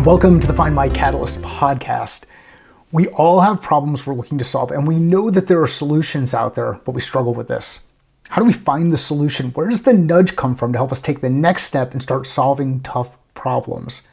Welcome to the Find My Catalyst podcast. We all have problems we're looking to solve, and we know that there are solutions out there, but we struggle with this. How do we find the solution? Where does the nudge come from to help us take the next step and start solving tough problems?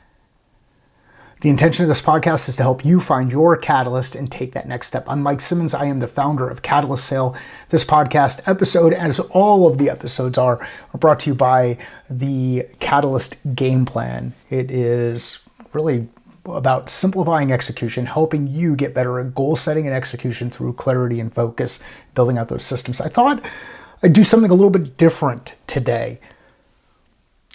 The intention of this podcast is to help you find your catalyst and take that next step. I'm Mike Simmons. I am the founder of Catalyst Sale. This podcast episode, as all of the episodes are brought to you by the Catalyst Game Plan. It is really about simplifying execution, helping you get better at goal setting and execution through clarity and focus, building out those systems. I thought I'd do something a little bit different today.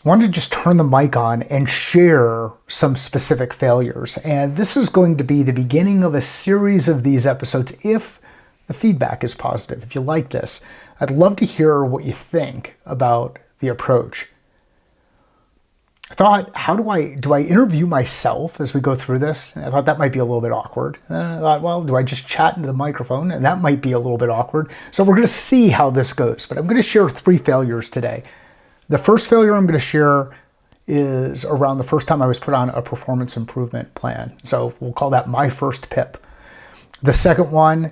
I wanted to just turn the mic on and share some specific failures. And this is going to be the beginning of a series of these episodes if the feedback is positive. If you like this, I'd love to hear what you think about the approach. I thought, do I interview myself as we go through this? And I thought that might be a little bit awkward. And I thought, well, do I just chat into the microphone? And that might be a little bit awkward. So we're going to see how this goes. But I'm going to share 3 failures today. The first failure I'm going to share is around the first time I was put on a performance improvement plan. So we'll call that my first PIP. The second one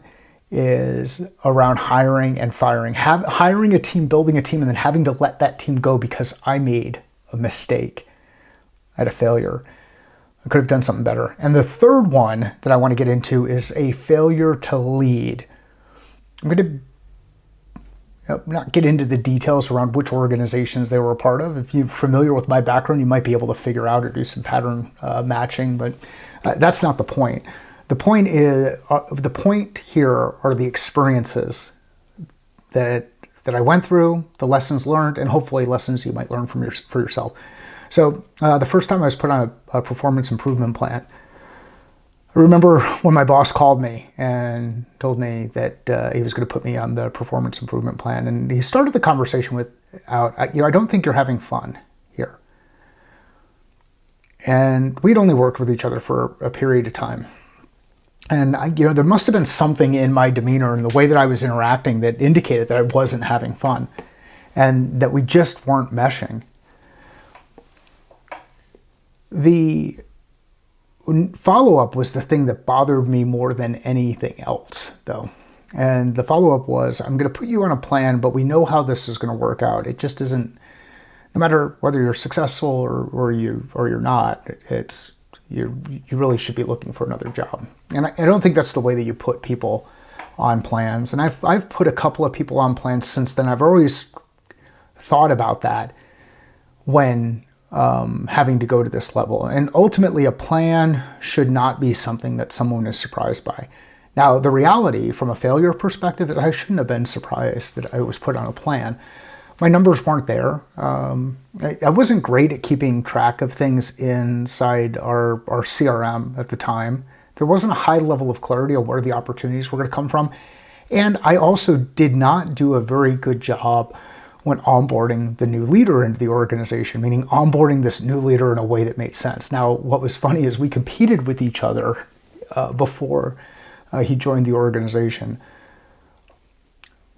is around hiring and firing. Hiring a team, building a team, and then having to let that team go because I made a mistake. I had a failure. I could have done something better. And the third one that I want to get into is a failure to lead. I'm going to not get into the details around which organizations they were a part of. If you're familiar with my background, you might be able to figure out or do some pattern matching, but that's not the point. The point here are the experiences that I went through, the lessons learned, and hopefully lessons you might learn for yourself. So the first time I was put on a performance improvement plan, I remember when my boss called me and told me that he was going to put me on the performance improvement plan. And he started the conversation with, I don't think you're having fun here. And we'd only worked with each other for a period of time. And there must have been something in my demeanor and the way that I was interacting that indicated that I wasn't having fun and that we just weren't meshing. The follow-up was the thing that bothered me more than anything else, though. And the follow-up was, I'm going to put you on a plan, but we know how this is going to work out. It just isn't, no matter whether you're successful or you're not, you really should be looking for another job. And I don't think that's the way that you put people on plans. And I've put a couple of people on plans since then. I've always thought about that when having to go to this level. And ultimately, a plan should not be something that someone is surprised by. Now, the reality from a failure perspective is I shouldn't have been surprised that I was put on a plan. My numbers weren't there. I wasn't great at keeping track of things inside our CRM at the time. There wasn't a high level of clarity on where the opportunities were going to come from. And I also did not do a very good job when onboarding the new leader into the organization, meaning onboarding this new leader in a way that made sense. Now, what was funny is we competed with each other before he joined the organization.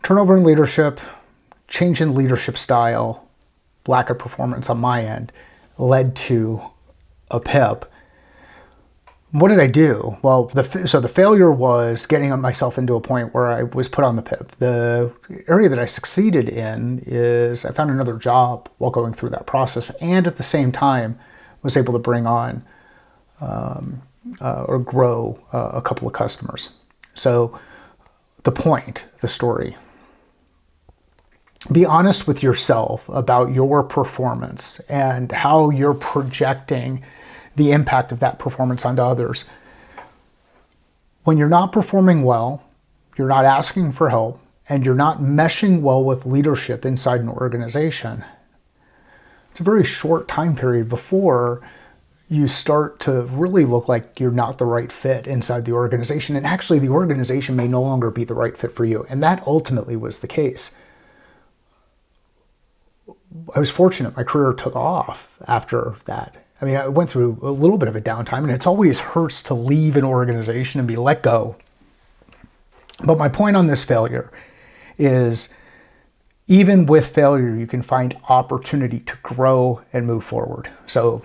Turnover in leadership, change in leadership style, lack of performance on my end led to a PIP. What did I do? Well, the failure was getting myself into a point where I was put on the PIP. The area that I succeeded in is I found another job while going through that process, and at the same time was able to bring on or grow a couple of customers. So the story. Be honest with yourself about your performance and how you're projecting the impact of that performance onto others. When you're not performing well, you're not asking for help, and you're not meshing well with leadership inside an organization, it's a very short time period before you start to really look like you're not the right fit inside the organization. And actually, the organization may no longer be the right fit for you. And that ultimately was the case. I was fortunate. My career took off after that. I mean, I went through a little bit of a downtime, and it's always hurts to leave an organization and be let go. But my point on this failure is even with failure, you can find opportunity to grow and move forward. So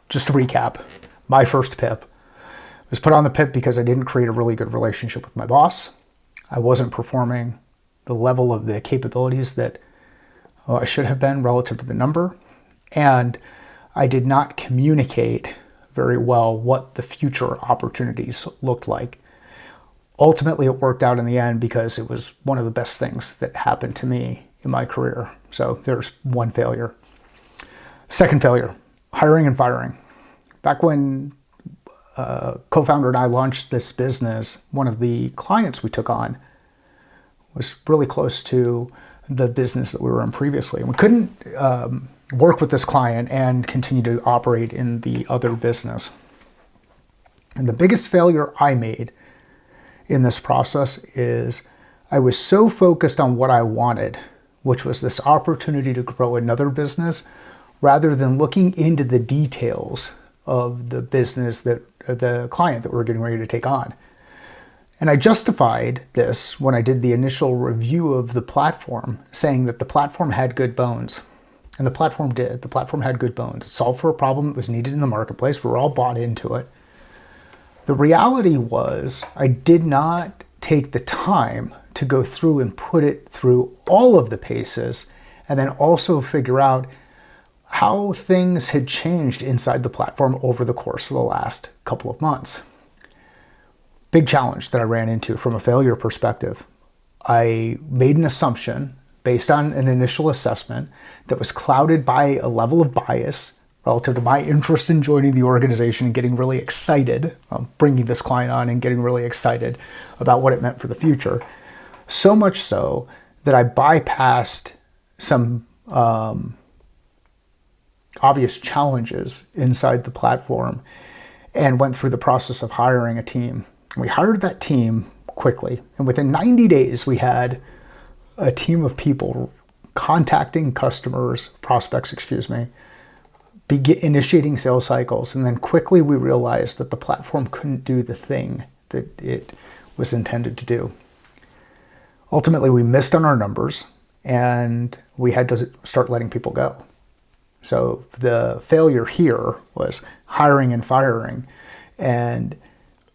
just to recap, my first PIP. I was put on the PIP because I didn't create a really good relationship with my boss. I wasn't performing the level of the capabilities that I should have been relative to the number. And I did not communicate very well what the future opportunities looked like. Ultimately, it worked out in the end because it was one of the best things that happened to me in my career. So there's one failure. Second failure, hiring and firing. Back when co-founder and I launched this business, one of the clients we took on was really close to the business that we were in previously. And we couldn't work with this client and continue to operate in the other business. And the biggest failure I made in this process is I was so focused on what I wanted, which was this opportunity to grow another business, rather than looking into the details of the business that the client that we're getting ready to take on. And I justified this when I did the initial review of the platform, saying that the platform had good bones. And the platform did. The platform had good bones. It solved for a problem that was needed in the marketplace. We were all bought into it. The reality was I did not take the time to go through and put it through all of the paces, and then also figure out how things had changed inside the platform over the course of the last couple of months. Big challenge that I ran into from a failure perspective. I made an assumption based on an initial assessment that was clouded by a level of bias relative to my interest in joining the organization and getting really excited, bringing this client on and getting really excited about what it meant for the future. So much so that I bypassed some obvious challenges inside the platform and went through the process of hiring a team. We hired that team quickly, and within 90 days we had a team of people contacting prospects, initiating sales cycles, and then quickly we realized that the platform couldn't do the thing that it was intended to do. Ultimately, we missed on our numbers, and we had to start letting people go. So the failure here was hiring and firing, and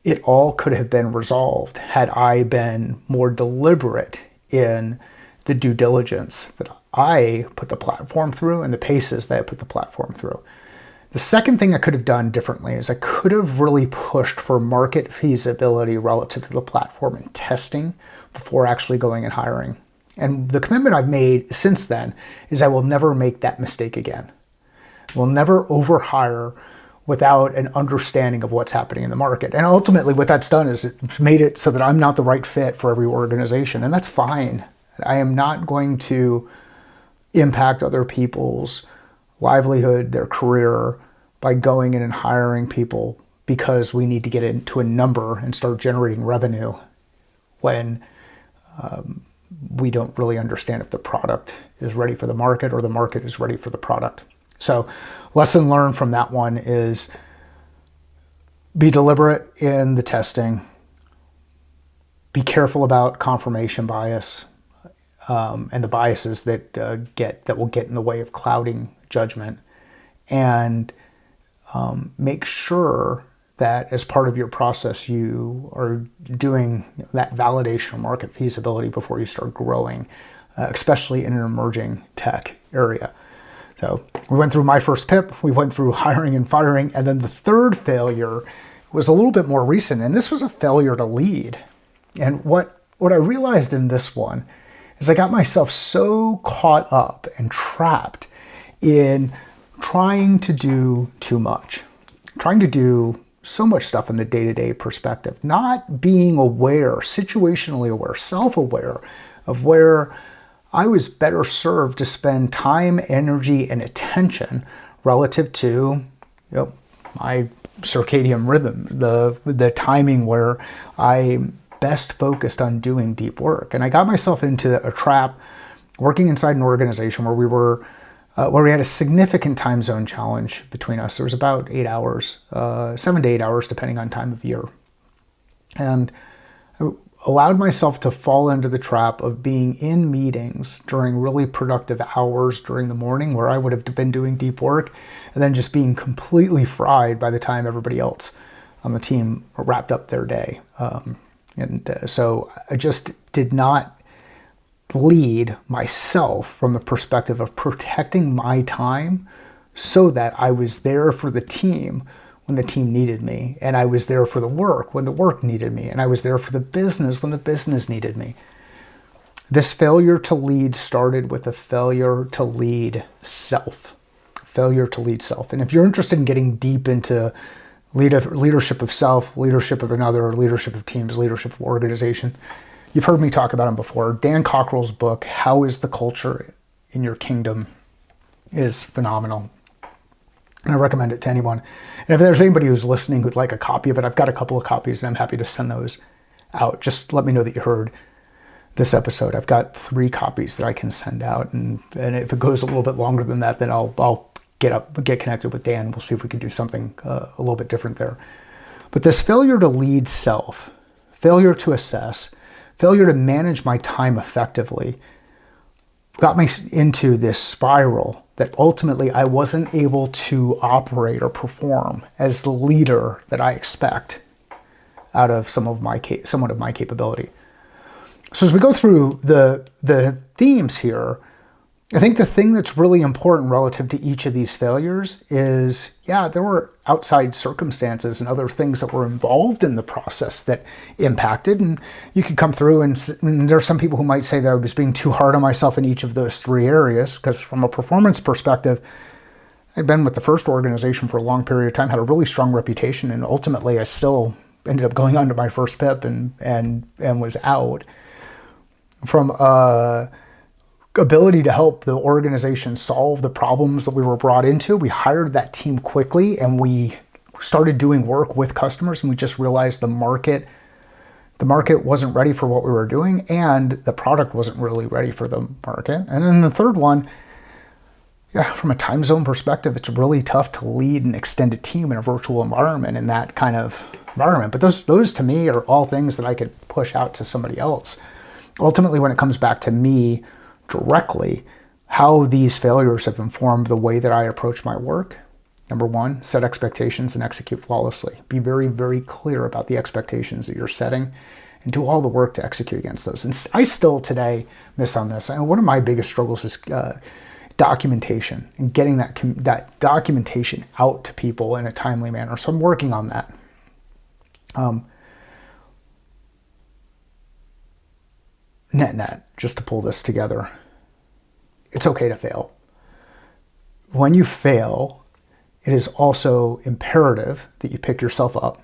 it all could have been resolved had I been more deliberate in the due diligence that I put the platform through and the paces that I put the platform through. The second thing I could have done differently is I could have really pushed for market feasibility relative to the platform and testing before actually going and hiring. And the commitment I've made since then is I will never make that mistake again. We'll never overhire without an understanding of what's happening in the market. And ultimately what that's done is it's made it so that I'm not the right fit for every organization, and that's fine. I am not going to impact other people's livelihood, their career, by going in and hiring people because we need to get into a number and start generating revenue when we don't really understand if the product is ready for the market or the market is ready for the product. So lesson learned from that one is be deliberate in the testing, be careful about confirmation bias, and the biases that will get in the way of clouding judgment, and make sure that as part of your process you are doing that validation of market feasibility before you start growing, especially in an emerging tech area. So we went through my first PIP, we went through hiring and firing, and then the third failure was a little bit more recent, and this was a failure to lead. And what I realized in this one is I got myself so caught up and trapped in trying to do too much, trying to do so much stuff in the day-to-day perspective, not being aware, situationally aware, self-aware of where I was better served to spend time, energy, and attention relative to my circadian rhythm, the timing where I'm best focused on doing deep work. And I got myself into a trap working inside an organization where we had a significant time zone challenge between us. There was about 8 hours, 7 to 8 hours, depending on time of year. And allowed myself to fall into the trap of being in meetings during really productive hours during the morning where I would have been doing deep work, and then just being completely fried by the time everybody else on the team wrapped up their day. So I just did not lead myself from the perspective of protecting my time so that I was there for the team when the team needed me, and I was there for the work when the work needed me, and I was there for the business when the business needed me. This failure to lead started with a failure to lead self. Failure to lead self. And if you're interested in getting deep into leadership of self, leadership of another, leadership of teams, leadership of organization, you've heard me talk about him before. Dan Cockrell's book, How is the Culture in Your Kingdom, is phenomenal. And I recommend it to anyone. And if there's anybody who's listening who'd like a copy of it, I've got a couple of copies and I'm happy to send those out. Just let me know that you heard this episode. I've got 3 copies that I can send out. And if it goes a little bit longer than that, then I'll get connected with Dan. We'll see if we can do something a little bit different there. But this failure to lead self, failure to assess, failure to manage my time effectively got me into this spiral that ultimately I wasn't able to operate or perform as the leader that I expect out of somewhat of my capability. So as we go through the themes here, I think the thing that's really important relative to each of these failures is, there were outside circumstances and other things that were involved in the process that impacted. And you could come through and there are some people who might say that I was being too hard on myself in each of those 3 areas, because from a performance perspective, I'd been with the first organization for a long period of time, had a really strong reputation, and ultimately I still ended up going on to my first PIP and was out. From ability to help the organization solve the problems that we were brought into, we hired that team quickly and we started doing work with customers, and we just realized the market wasn't ready for what we were doing, and the product wasn't really ready for the market. And then the third one, from a time zone perspective, it's really tough to lead an extended team in a virtual environment, in that kind of environment. But those to me are all things that I could push out to somebody else. Ultimately, when it comes back to me directly, how these failures have informed the way that I approach my work. Number 1, set expectations and execute flawlessly. Be very, very clear about the expectations that you're setting and do all the work to execute against those. And I still today miss on this. And one of my biggest struggles is documentation and getting that documentation out to people in a timely manner. So I'm working on that. Net, just to pull this together, it's okay to fail. When you fail, it is also imperative that you pick yourself up,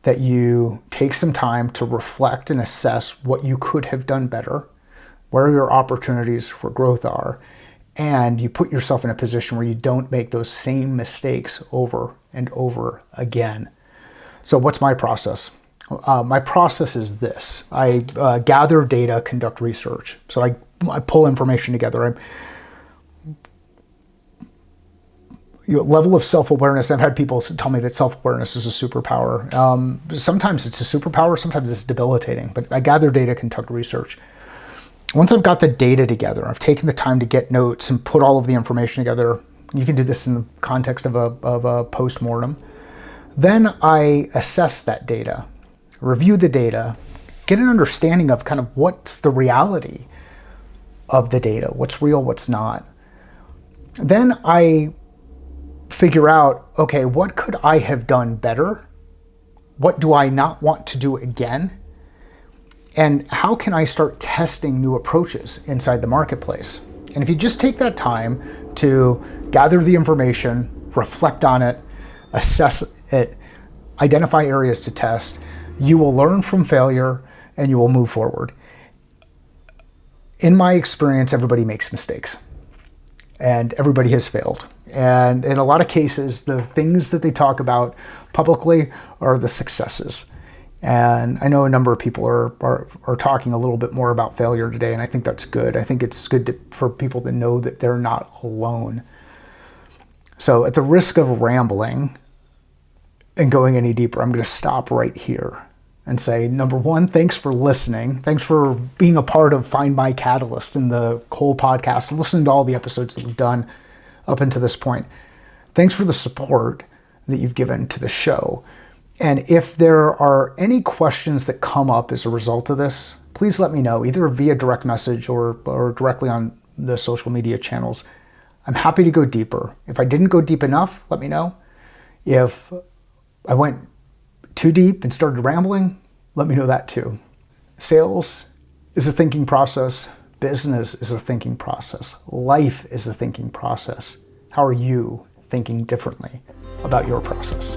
that you take some time to reflect and assess what you could have done better, where your opportunities for growth are, and you put yourself in a position where you don't make those same mistakes over and over again. So what's my process? My process is this. I gather data, conduct research. So I pull information together. Level of self-awareness. I've had people tell me that self-awareness is a superpower. Sometimes it's a superpower, sometimes it's debilitating, but I gather data, conduct research. Once I've got the data together, I've taken the time to get notes and put all of the information together. You can do this in the context of a post-mortem. Then I assess that data, review the data, get an understanding of kind of what's the reality of the data, what's real, what's not. Then I figure out, okay, what could I have done better? What do I not want to do again? And how can I start testing new approaches inside the marketplace? And if you just take that time to gather the information, reflect on it, assess it, identify areas to test, you will learn from failure and you will move forward. In my experience, everybody makes mistakes and everybody has failed. And in a lot of cases, the things that they talk about publicly are the successes. And I know a number of people are talking a little bit more about failure today, and I think that's good. I think it's good for people to know that they're not alone. So at the risk of rambling and going any deeper, I'm going to stop right here. and say, number one, thanks for listening. Thanks for being a part of Find My Catalyst and the whole podcast, listening to all the episodes that we've done up until this point. Thanks for the support that you've given to the show. And if there are any questions that come up as a result of this, please let me know, either via direct message or directly on the social media channels. I'm happy to go deeper. If I didn't go deep enough, let me know. If I went too deep and started rambling, let me know that too. Sales is a thinking process. Business is a thinking process. Life is a thinking process. How are you thinking differently about your process?